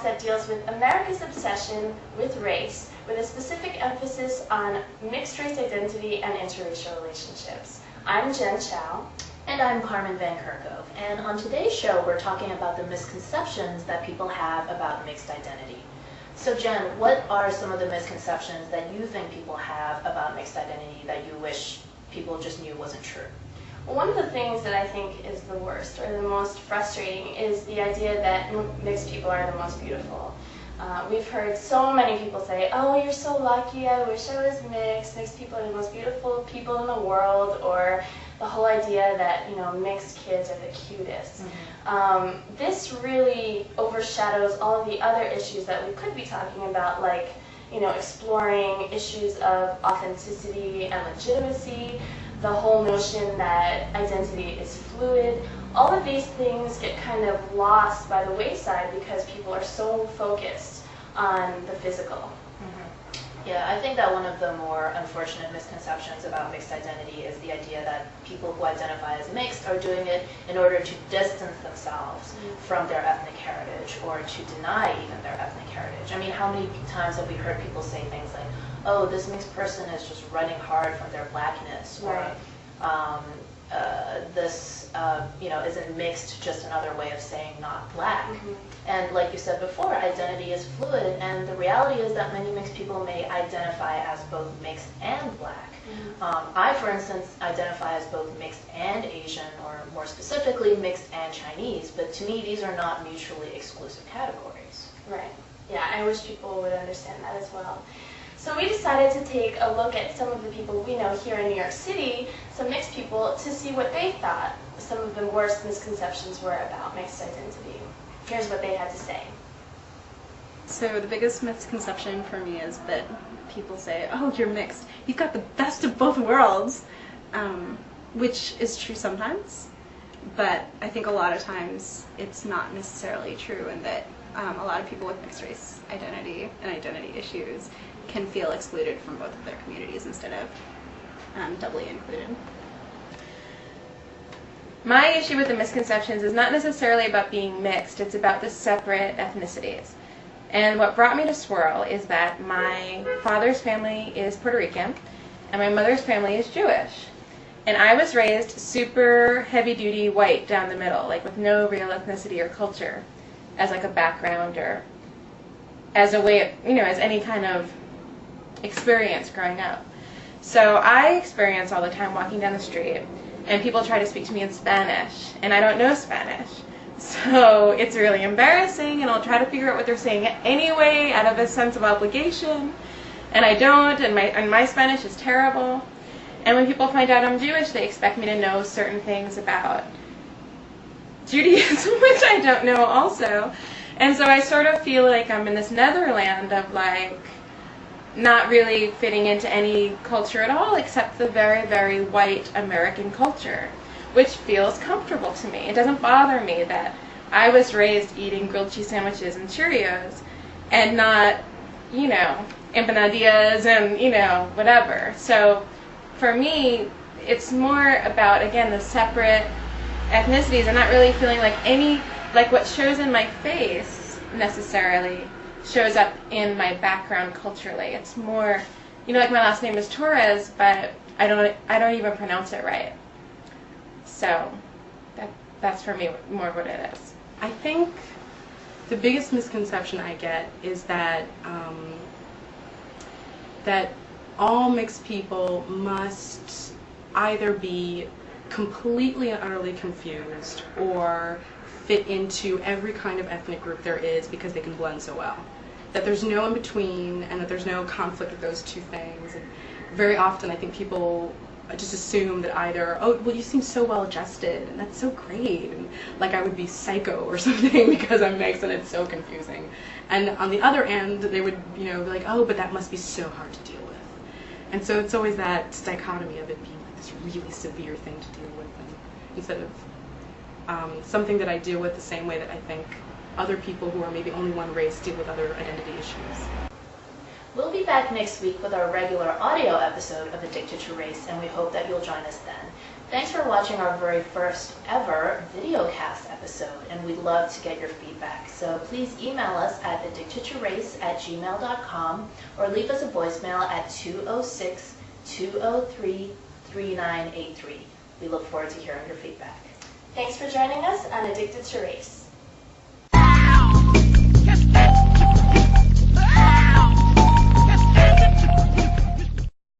that deals with America's obsession with race, with a specific emphasis on mixed-race identity and interracial relationships. I'm Chau. And I'm Carmen van Kerckhove. And on today's show, we're talking about the misconceptions that people have about mixed identity. So Jen, what are some of the misconceptions that you think people have about mixed identity that you wish people just knew wasn't true? Well, one of the things that I think is the worst or the most frustrating is the idea that mixed people are the most beautiful. We've heard so many people say, oh, you're so lucky, I wish I was mixed. Mixed people are the most beautiful people in the world, or the whole idea that, mixed kids are the cutest. Mm-hmm. This really overshadows all of the other issues that we could be talking about, like, exploring issues of authenticity and legitimacy, the whole notion that identity is fluid. All of these things get kind of lost by the wayside because people are so focused on the physical. Mm-hmm. Yeah, I think that one of the more unfortunate misconceptions about mixed identity is the idea that people who identify as mixed are doing it in order to distance themselves from their ethnic heritage or to deny even their ethnic heritage. I mean, how many times have we heard people say things like, oh, this mixed person is just running hard from their blackness, or this isn't mixed, just another way of saying not black. Mm-hmm. And like you said before, identity is fluid, and the reality is that many mixed people may identify as both mixed and black. Mm-hmm. I, for instance, identify as both mixed and Asian, or more specifically, mixed and Chinese, but to me, these are not mutually exclusive categories. Right. Yeah, I wish people would understand that as well. So we decided to take a look at some of the people we know here in New York City, some mixed people, to see what they thought some of the worst misconceptions were about mixed identity. Here's what they had to say. So the biggest misconception for me is that people say, oh, you're mixed. You've got the best of both worlds, which is true sometimes, but I think a lot of times it's not necessarily true, and that a lot of people with mixed race identity and identity issues can feel excluded from both of their communities instead of doubly included. My issue with the misconceptions is not necessarily about being mixed, it's about the separate ethnicities. And what brought me to Swirl is that my father's family is Puerto Rican and my mother's family is Jewish. And I was raised super heavy-duty white down the middle, like with no real ethnicity or culture as like a background or as a way of, as any kind of experience growing up. So I experience all the time walking down the street and people try to speak to me in Spanish and I don't know Spanish. So it's really embarrassing and I'll try to figure out what they're saying anyway out of a sense of obligation, and I don't, and my Spanish is terrible. And when people find out I'm Jewish, they expect me to know certain things about Judaism, which I don't know also. And so I sort of feel like I'm in this netherland of like not really fitting into any culture at all except the very, very white American culture, which feels comfortable to me. It doesn't bother me that I was raised eating grilled cheese sandwiches and Cheerios and not, empanadillas and, whatever. So for me, it's more about, again, the separate ethnicities and not really feeling like what shows in my face necessarily shows up in my background culturally. It's more, like my last name is Torres, but I don't even pronounce it right. So that's for me more what it is. I think the biggest misconception I get is that that all mixed people must either be completely and utterly confused or fit into every kind of ethnic group there is because they can blend so well. That there's no in between and that there's no conflict with those two things. And very often I think people just assume that either, oh, well, you seem so well adjusted and that's so great, and like I would be psycho or something because I'm mixed and it's so confusing. And on the other end, they would, be like, oh, but that must be so hard to deal with. And so it's always that dichotomy of it being like this really severe thing to deal with, and instead of something that I deal with the same way that I think other people who are maybe only one race deal with other identity issues. We'll be back next week with our regular audio episode of Addicted to Race, and we hope that you'll join us then. Thanks for watching our very first ever Videocast episode, and we'd love to get your feedback. So please email us at addictedtораce@gmail.com or leave us a voicemail at 206-203-3983. We look forward to hearing your feedback. Thanks for joining us on Addicted to Race.